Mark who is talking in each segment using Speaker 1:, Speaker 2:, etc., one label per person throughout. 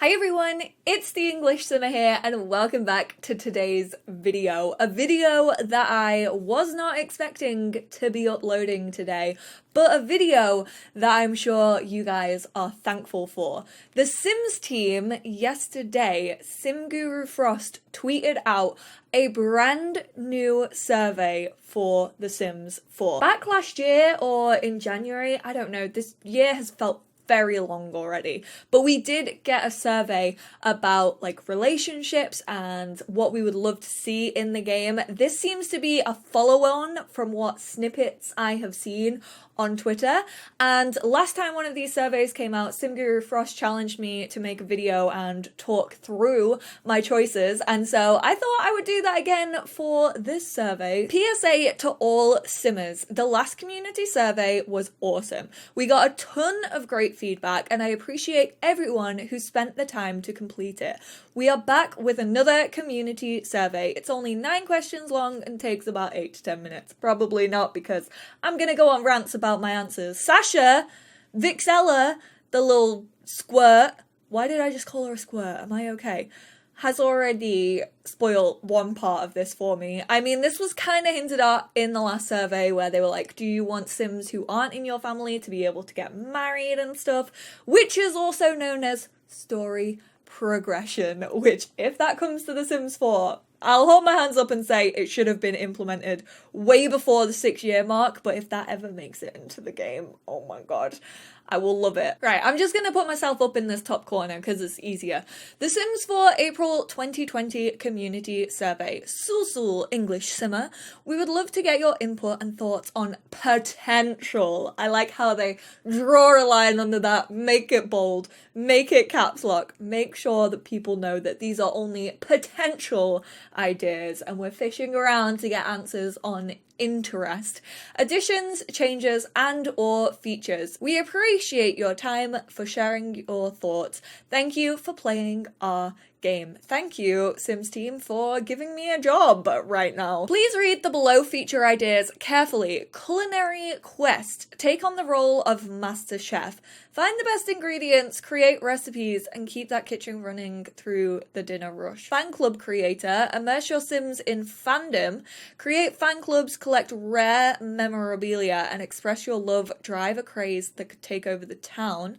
Speaker 1: Hi everyone, it's the EnglishSimmer here and welcome back to today's video. A video that I was not expecting to be uploading today, but a video that I'm sure you guys are thankful for. The Sims team yesterday, Sim Guru Frost tweeted out a brand new survey for The Sims 4. Back last year or in January, I don't know, this year has felt very long already, but we did get a survey about like relationships and what we would love to see in the game. This seems to be a follow-on from what snippets I have seen on Twitter, and last time one of these surveys came out, Simguru Frost challenged me to make a video and talk through my choices, and so I thought I would do that again for this survey. PSA to all Simmers, the last community survey was awesome. We got a ton of great feedback and I appreciate everyone who spent the time to complete it. We are back with another community survey. It's only 9 questions long and takes about 8 to 10 minutes. Probably not, because I'm gonna go on rants about my answers. Sasha, Vixella, the little squirt, why did I just call her a squirt? Am I okay? Has already spoiled one part of this for me. I mean, this was kind of hinted at in the last survey where they were like, do you want Sims who aren't in your family to be able to get married and stuff? Which is also known as story progression, which if that comes to The Sims 4, I'll hold my hands up and say it should have been implemented way before the 6-year mark, but if that ever makes it into the game, oh my god, I will love it. Right, I'm just gonna put myself up in this top corner because it's easier. The Sims 4 April 2020 Community Survey. Sul English Simmer. We would love to get your input and thoughts on potential. I like how they draw a line under that, make it bold, make it caps lock, make sure that people know that these are only potential ideas and we're fishing around to get answers on interest. Additions, changes, and or features. We appreciate your time for sharing your thoughts. Thank you for playing our game. Thank you, Sims team, for giving me a job right now. Please read the below feature ideas carefully. Culinary quest. Take on the role of master chef. Find the best ingredients, create recipes, and keep that kitchen running through the dinner rush. Fan club creator. Immerse your Sims in fandom. Create fan clubs, collect rare memorabilia, and express your love. Drive a craze that could take over the town.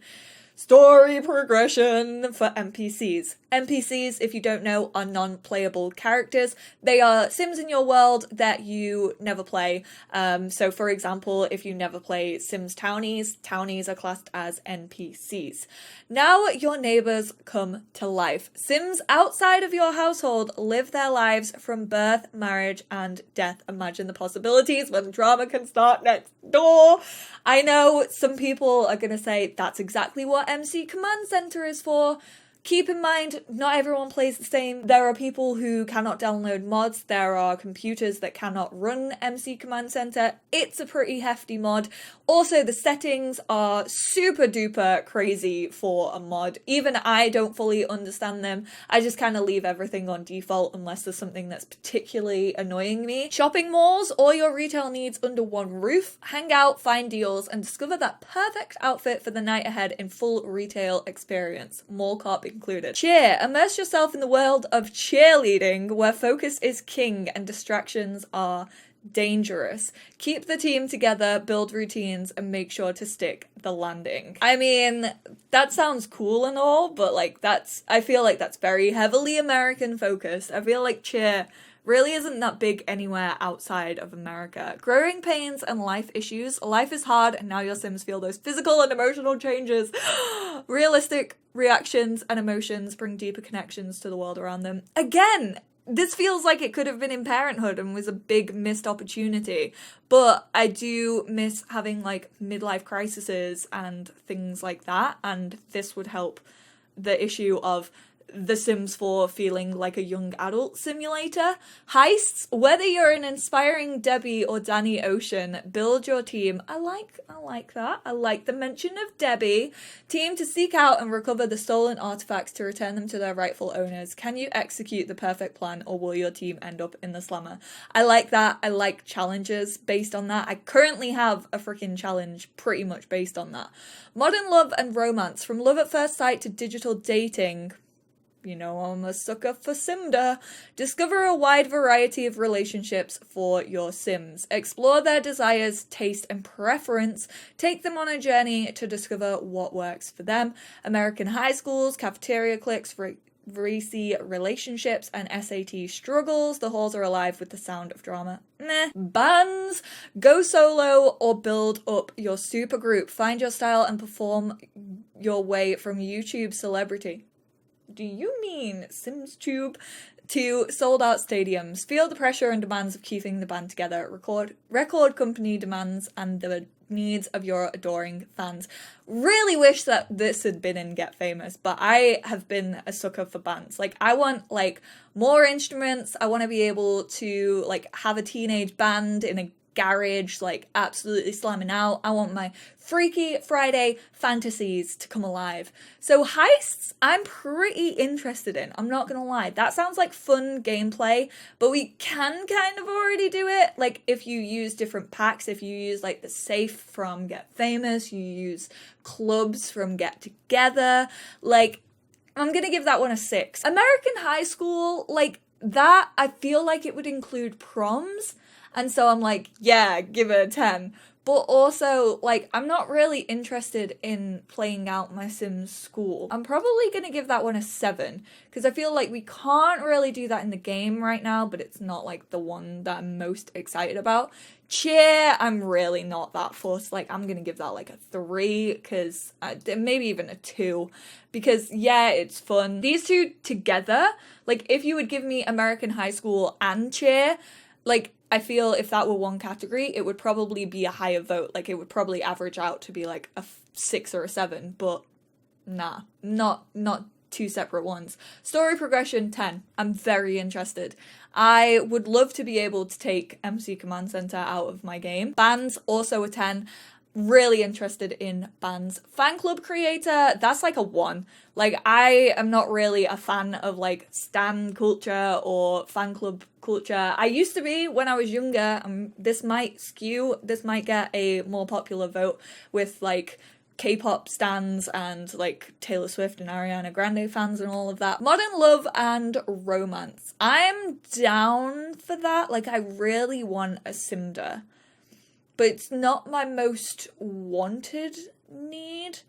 Speaker 1: Story progression for NPCs. NPCs, if you don't know, are non-playable characters. They are Sims in your world that you never play. So for example, if you never play Sims Townies, Townies are classed as NPCs. Now your neighbors come to life. Sims outside of your household live their lives from birth, marriage, and death. Imagine the possibilities when drama can start next door. I know some people are gonna say that's exactly what MC Command Center is for. Keep in mind, not everyone plays the same. There are people who cannot download mods. There are computers that cannot run MC Command Center. It's a pretty hefty mod. Also, the settings are super duper crazy for a mod. Even I don't fully understand them. I just kind of leave everything on default unless there's something that's particularly annoying me. Shopping malls, all your retail needs under one roof. Hang out, find deals, and discover that perfect outfit for the night ahead in full retail experience. Mall cop included. Cheer. Immerse yourself in the world of cheerleading, where focus is king and distractions are dangerous. Keep the team together, build routines, and make sure to stick the landing. I mean, that sounds cool and all, but like I feel like that's very heavily American focused. I feel like cheer really isn't that big anywhere outside of America. Growing pains and life issues. Life is hard and now your Sims feel those physical and emotional changes. Realistic reactions and emotions bring deeper connections to the world around them. Again, this feels like it could have been in Parenthood and was a big missed opportunity, but I do miss having like midlife crises and things like that, and this would help the issue of The Sims 4 feeling like a young adult simulator. Heists, whether you're an inspiring Debbie or Danny Ocean, build your team. I like that. I like the mention of Debbie. Team to seek out and recover the stolen artifacts to return them to their rightful owners. Can you execute the perfect plan, or will your team end up in the slammer? I like that. I like challenges based on that. I currently have a freaking challenge pretty much based on that. Modern love and romance, from love at first sight to digital dating. You know, I'm a sucker for Simda. Discover a wide variety of relationships for your Sims. Explore their desires, taste, and preference. Take them on a journey to discover what works for them. American high schools, cafeteria cliques, racy relationships, and SAT struggles. The halls are alive with the sound of drama. Meh. Bands. Go solo or build up your supergroup. Find your style and perform your way from YouTube celebrity. Do you mean SimsTube? To sold-out stadiums. Feel the pressure and demands of keeping the band together. Record company demands and the needs of your adoring fans. Really wish that this had been in Get Famous, but I have been a sucker for bands. Like, I want, like, more instruments. I want to be able to, like, have a teenage band in a garage, like, absolutely slamming out. I want my Freaky Friday fantasies to come alive. So heists, I'm pretty interested in. I'm not gonna lie. That sounds like fun gameplay, but we can kind of already do it. Like, if you use different packs, if you use, like, the safe from Get Famous, you use clubs from Get Together, like, I'm gonna give that one a 6. American High School, like, that, I feel like it would include proms. And so I'm like, yeah, give it a 10. But also, like, I'm not really interested in playing out my Sims school. I'm probably going to give that one a 7. Because I feel like we can't really do that in the game right now, but it's not, like, the one that I'm most excited about. Cheer, I'm really not that fussed. Like, I'm going to give that, like, a 3. Because, maybe even a 2. Because, yeah, it's fun. These two together, like, if you would give me American High School and Cheer, like, I feel if that were one category, it would probably be a higher vote. Like, it would probably average out to be like a 6 or a 7, but nah, not two separate ones. Story progression, 10. I'm very interested. I would love to be able to take MC Command Center out of my game. Bands, also a 10. Really interested in bands. Fan club creator, that's like a 1. Like, I am not really a fan of, like, stan culture or fan club culture. I used to be when I was younger. This might get a more popular vote with, like, K-pop stans and, like, Taylor Swift and Ariana Grande fans and all of that. Modern love and romance. I'm down for that. Like, I really want a Simda. But it's not my most wanted need.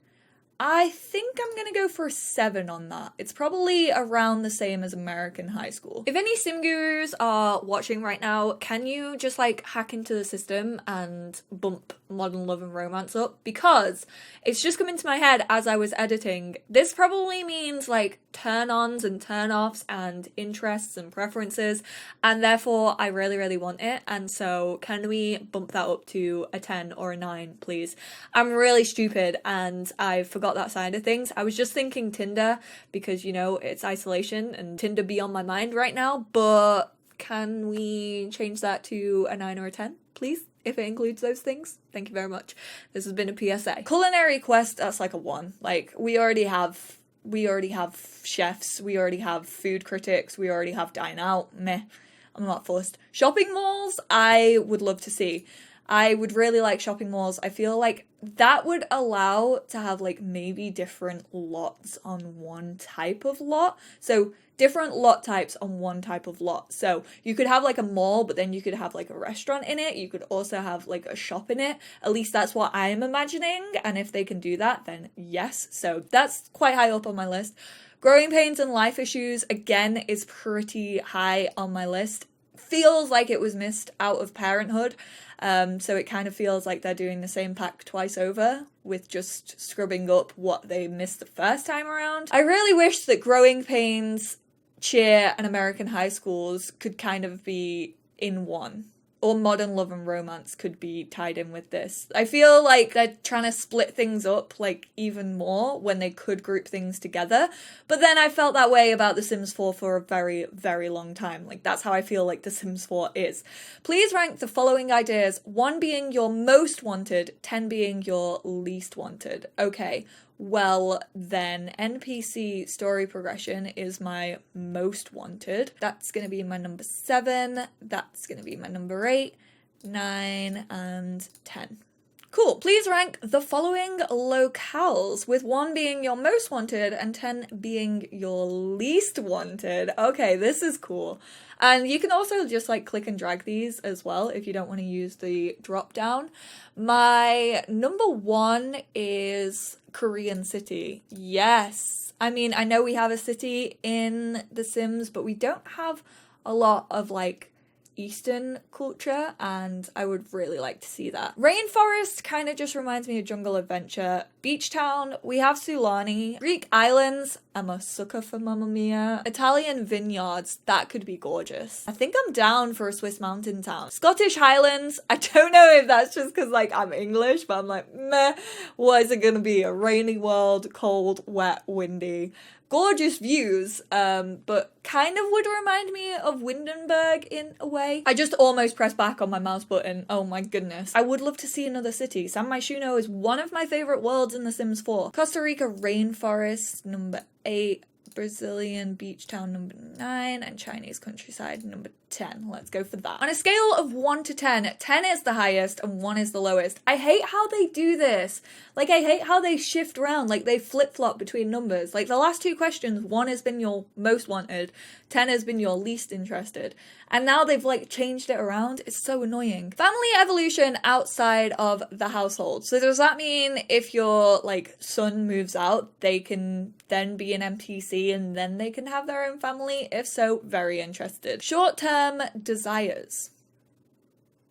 Speaker 1: I think I'm gonna go for a 7 on that. It's probably around the same as American High School. If any sim gurus are watching right now, can you just, like, hack into the system and bump Modern Love and Romance up? Because it's just come into my head as I was editing. This probably means, like, turn-ons and turn-offs and interests and preferences, and therefore I really, really want it. And so can we bump that up to a 10 or a 9, please? I'm really stupid and I forgot that side of things. I was just thinking Tinder because, you know, it's isolation and Tinder be on my mind right now, but can we change that to a 9 or a 10, please? If it includes those things. Thank you very much. This has been a PSA. Culinary quest, that's like a 1. Like, we already have chefs, we already have food critics, we already have dine out. Meh. I'm not fussed. Shopping malls, I would love to see. I would really like shopping malls. I feel like that would allow to have, like, maybe different lots on one type of lot. So different lot types on one type of lot. So you could have, like, a mall, but then you could have, like, a restaurant in it. You could also have, like, a shop in it. At least that's what I'm imagining. And if they can do that, then yes. So that's quite high up on my list. Growing pains and life issues, again, is pretty high on my list. Feels like it was missed out of Parenthood. So it kind of feels like they're doing the same pack twice over with just scrubbing up what they missed the first time around. I really wish that Growing Pains, Cheer, and American High Schools could kind of be in one. or modern love and romance could be tied in with this. I feel like they're trying to split things up like even more when they could group things together. But then I felt that way about The Sims 4 for a very, very long time. Like that's how I feel like The Sims 4 is. Please rank the following ideas, 1 being your most wanted, 10 being your least wanted. Okay. Well, then NPC story progression is my most wanted. That's going to be my number 7. That's going to be my number 8, 9, and 10. Cool. Please rank the following locales, with 1 being your most wanted and 10 being your least wanted. Okay, this is cool. And you can also just like click and drag these as well if you don't want to use the drop down. My number 1 is Korean city. Yes. I mean, I know we have a city in The Sims, but we don't have a lot of like Eastern culture, and I would really like to see that. Rainforest kind of just reminds me of Jungle Adventure. Beach Town, we have Sulani. Greek Islands, I'm a sucker for Mamma Mia. Italian vineyards, that could be gorgeous. I think I'm down for a Swiss mountain town. Scottish Highlands, I don't know if that's just because like I'm English, but I'm like, meh, what is it gonna be? A rainy world, cold, wet, windy. Gorgeous views, but kind of would remind me of Windenburg in a way. I just almost pressed back on my mouse button. Oh my goodness. I would love to see another city. San Myshuno is one of my favorite worlds in The Sims 4. Costa Rica rainforest, number 8. Brazilian beach town, number 9, and Chinese countryside, number 10. Let's go for that. On a scale of 1 to 10, 10 is the highest and 1 is the lowest. I hate how they do this. Like, I hate how they shift around, like they flip-flop between numbers. Like, the last 2 questions, 1 has been your most wanted, 10 has been your least interested. And now they've, like, changed it around. It's so annoying. Family evolution outside of the household. So does that mean if your, like, son moves out, they can then be an NPC and then they can have their own family? If so, very interested. Short-term desires.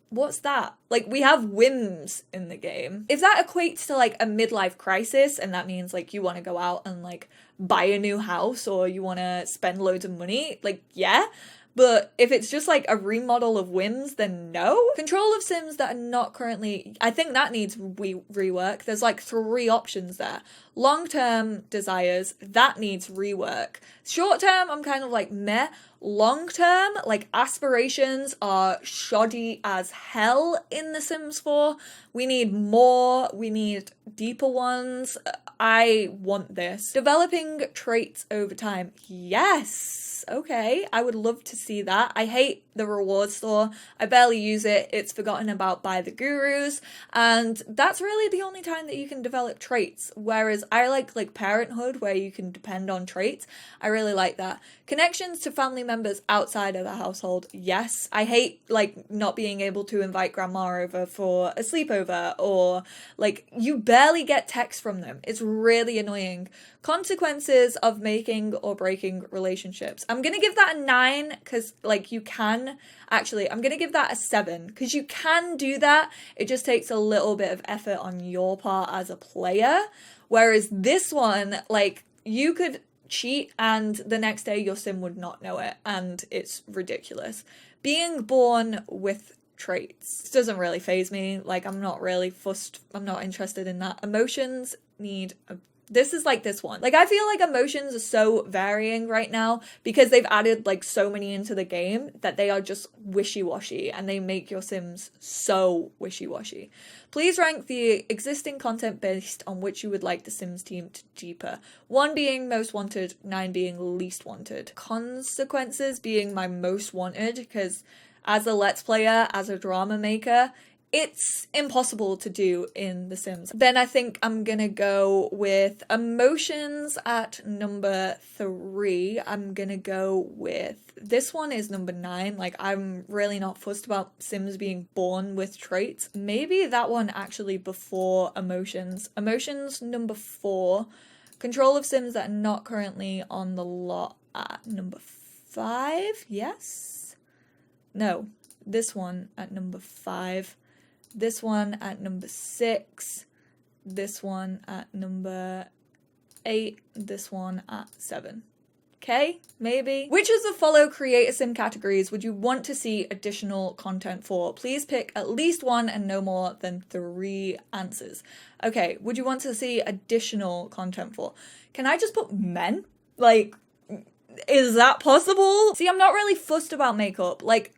Speaker 1: What's that? Like, we have whims in the game. If that equates to like a midlife crisis, and that means like you want to go out and like buy a new house or you want to spend loads of money, like, yeah. But if it's just like a remodel of whims, then no. Control of Sims that are not currently, I think that needs rework. There's like 3 options there. Long-term desires, that needs rework. Short-term, I'm kind of like meh. Long-term, like aspirations are shoddy as hell in The Sims 4. We need more, we need deeper ones. I want this. Developing traits over time. Yes. Okay, I would love to see that. I hate the reward store. I barely use it. It's forgotten about by the gurus, and that's really the only time that you can develop traits. Whereas I like parenthood, where you can depend on traits. I really like that. Connections to family members outside of the household. Yes, I hate like not being able to invite grandma over for a sleepover, or like you barely get text from them. It's really annoying. Consequences of making or breaking relationships. I'm gonna give that a 9 because like you can actually, I'm gonna give that a 7 because you can do that. It just takes a little bit of effort on your part as a player. Whereas this one, like you could cheat and the next day your sim would not know it, and it's ridiculous. Being born with traits. This doesn't really faze me. Like I'm not really fussed. I'm not interested in that. Emotions need a this is like this one. Like, I feel like emotions are so varying right now because they've added like so many into the game that they are just wishy-washy and they make your Sims so wishy-washy. Please rank the existing content based on which you would like the Sims team to deeper. 1 being most wanted, 9 being least wanted. Consequences being my most wanted because as a Let's Player, as a drama maker, it's impossible to do in The Sims. Then I think I'm gonna go with emotions at number 3. I'm gonna go with, this one is number 9. Like, I'm really not fussed about Sims being born with traits. Maybe that one actually before emotions. Emotions number 4. Control of Sims that are not currently on the lot at number 5. Yes? No, this one at number 5. This one at number 6, this one at number 8, this one at 7. Okay, maybe. Which of the follow create a sim categories would you want to see additional content for? Please pick at least one and no more than 3 answers. Okay, would you want to see additional content for? Can I just put men? Like, is that possible? See, I'm not really fussed about makeup. Like,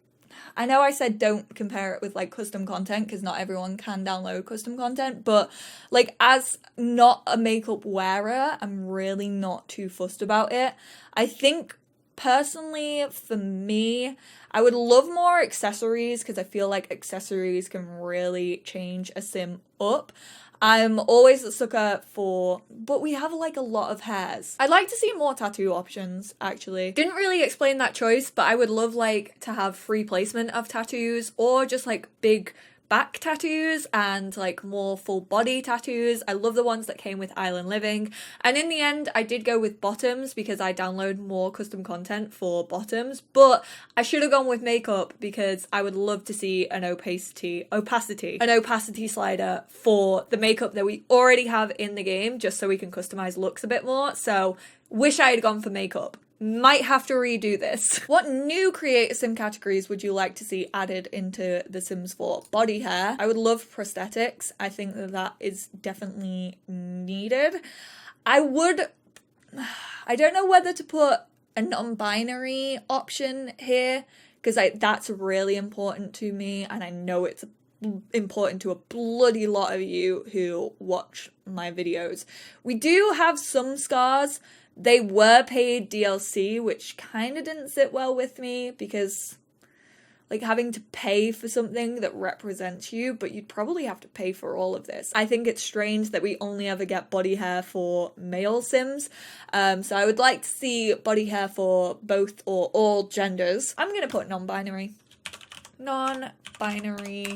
Speaker 1: I know I said don't compare it with like custom content because not everyone can download custom content, but like as not a makeup wearer, I'm really not too fussed about it. I think personally for me, I would love more accessories because I feel like accessories can really change a sim up. I'm always a sucker for, but we have like a lot of hairs. I'd like to see more tattoo options, actually. Didn't really explain that choice, but I would love like to have free placement of tattoos or just like big back tattoos and like more full body tattoos. I love the ones that came with Island Living. And in the end, I did go with bottoms because I download more custom content for bottoms, but I should have gone with makeup because I would love to see an opacity slider for the makeup that we already have in the game, just so we can customize looks a bit more. So wish I had gone for makeup. Might have to redo this. What new create a sim categories would you like to see added into The Sims 4? Body hair. I would love prosthetics. I think that is definitely needed. I don't know whether to put a non-binary option here because that's really important to me, and I know it's important to a bloody lot of you who watch my videos. We do have some scars. They were paid DLC, which kind of didn't sit well with me because, like, having to pay for something that represents you, but you'd probably have to pay for all of this. I think it's strange that we only ever get body hair for male Sims. So I would like to see body hair for both or all genders. I'm going to put non-binary. Non-binary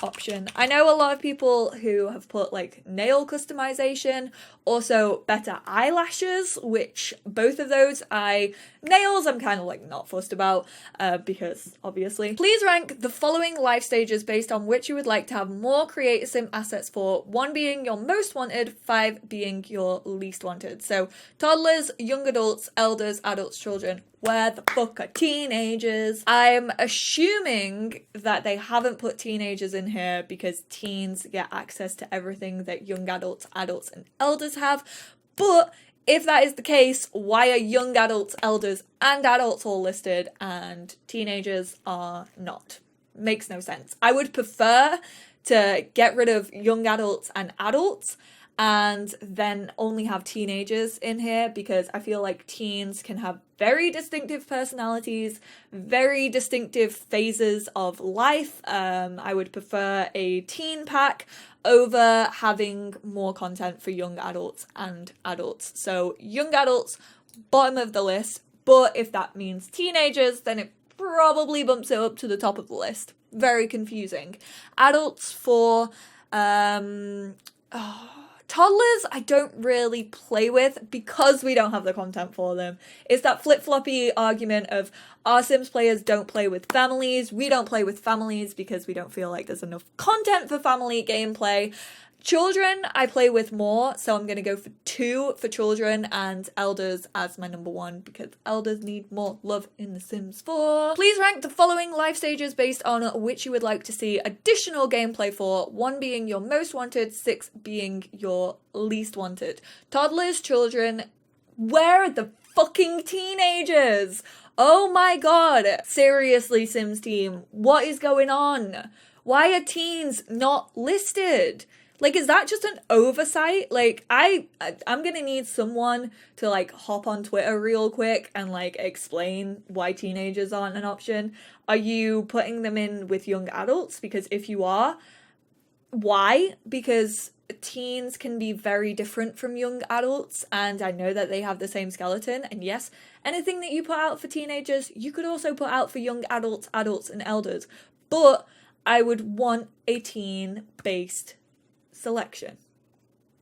Speaker 1: option. I know a lot of people who have put like nail customization, also better eyelashes, which both of those nails I'm kind of like not fussed about because obviously. Please rank the following life stages based on which you would like to have more create a sim assets for, 1 being your most wanted, 5 being your least wanted. So toddlers, young adults, elders, adults, children. Where the fuck are teenagers? I'm assuming that they haven't put teenagers in here because teens get access to everything that young adults, adults, and elders have. But if that is the case, why are young adults, elders, and adults all listed and teenagers are not? Makes no sense. I would prefer to get rid of young adults and adults and then only have teenagers in here because I feel like teens can have very distinctive personalities, very distinctive phases of life. I would prefer a teen pack over having more content for young adults and adults. So young adults, bottom of the list, but if that means teenagers, then it probably bumps it up to the top of the list. Very confusing. Adults for toddlers, I don't really play with because we don't have the content for them. It's that flip-floppy argument of our Sims players don't play with families, we don't play with families because we don't feel like there's enough content for family gameplay. Children, I play with more, so I'm going to go for 2 for children and elders as my number 1 because elders need more love in The Sims 4. Please rank the following life stages based on which you would like to see additional gameplay for, 1 being your most wanted, 6 being your least wanted. Toddlers, children, where are the fucking teenagers? Oh my god, seriously Sims team, what is going on? Why are teens not listed? Like, is that just an oversight? Like, I'm gonna need someone to, like, hop on Twitter real quick and, like, explain why teenagers aren't an option. Are you putting them in with young adults? Because if you are, why? Because teens can be very different from young adults, and I know that they have the same skeleton, and yes, anything that you put out for teenagers, you could also put out for young adults, adults, and elders. But I would want a teen-based selection.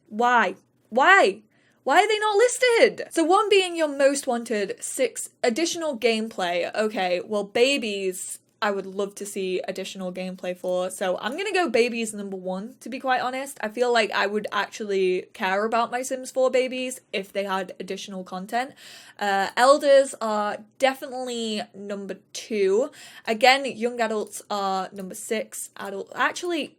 Speaker 1: Why? Why are they not listed? So 1 being your most wanted, 6 additional gameplay. Okay, well, babies, I would love to see additional gameplay for. So I'm gonna go babies number 1, to be quite honest. I feel like I would actually care about my Sims 4 babies if they had additional content. Elders are definitely number 2. Again, young adults are number 6. Actually,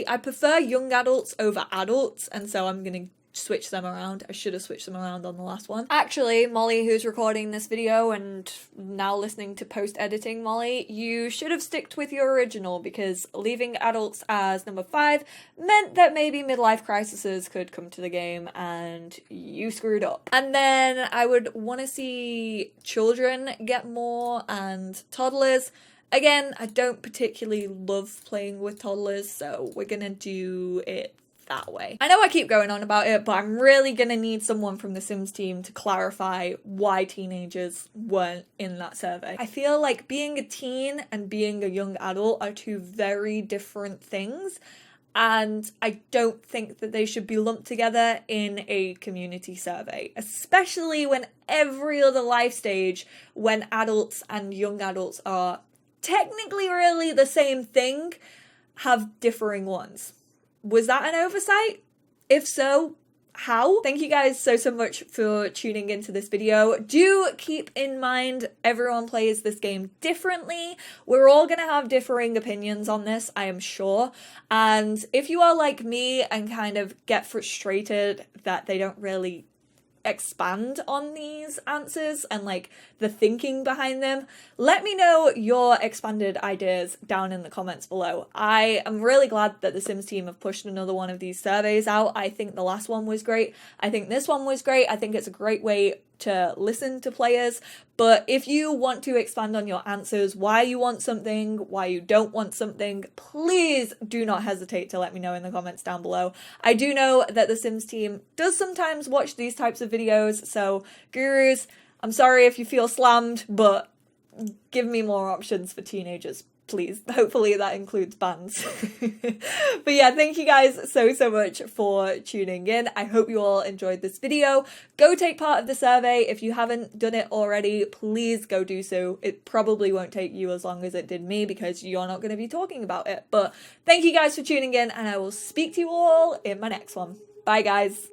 Speaker 1: I prefer young adults over adults, and so I'm gonna switch them around. I should have switched them around on the last one. Actually, Molly, who's recording this video and now listening to post-editing, Molly, you should have sticked with your original, because leaving adults as number 5 meant that maybe midlife crises could come to the game and you screwed up. And then I would want to see children get more, and toddlers. Again, I don't particularly love playing with toddlers, so we're gonna do it that way. I know I keep going on about it, but I'm really gonna need someone from the Sims team to clarify why teenagers weren't in that survey. I feel like being a teen and being a young adult are 2 very different things, and I don't think that they should be lumped together in a community survey, especially when every other life stage, when adults and young adults are technically really the same thing, have differing ones. Was that an oversight? If so, how? Thank you guys so much for tuning into this video. Do keep in mind everyone plays this game differently. We're all gonna have differing opinions on this, I am sure. And if you are like me and kind of get frustrated that they don't really expand on these answers and like the thinking behind them, let me know your expanded ideas down in the comments below. I am really glad that the Sims team have pushed another one of these surveys out. I think the last one was great. I think this one was great. I think it's a great way to listen to players. But if you want to expand on your answers, why you want something, why you don't want something, please do not hesitate to let me know in the comments down below. I do know that the Sims team does sometimes watch these types of videos, so gurus, I'm sorry if you feel slammed, but give me more options for teenagers, please. Hopefully that includes bands. But yeah, thank you guys so much for tuning in. I hope you all enjoyed this video. Go take part of the survey. If you haven't done it already, please go do so. It probably won't take you as long as it did me, because you're not going to be talking about it. But thank you guys for tuning in, and I will speak to you all in my next one. Bye guys.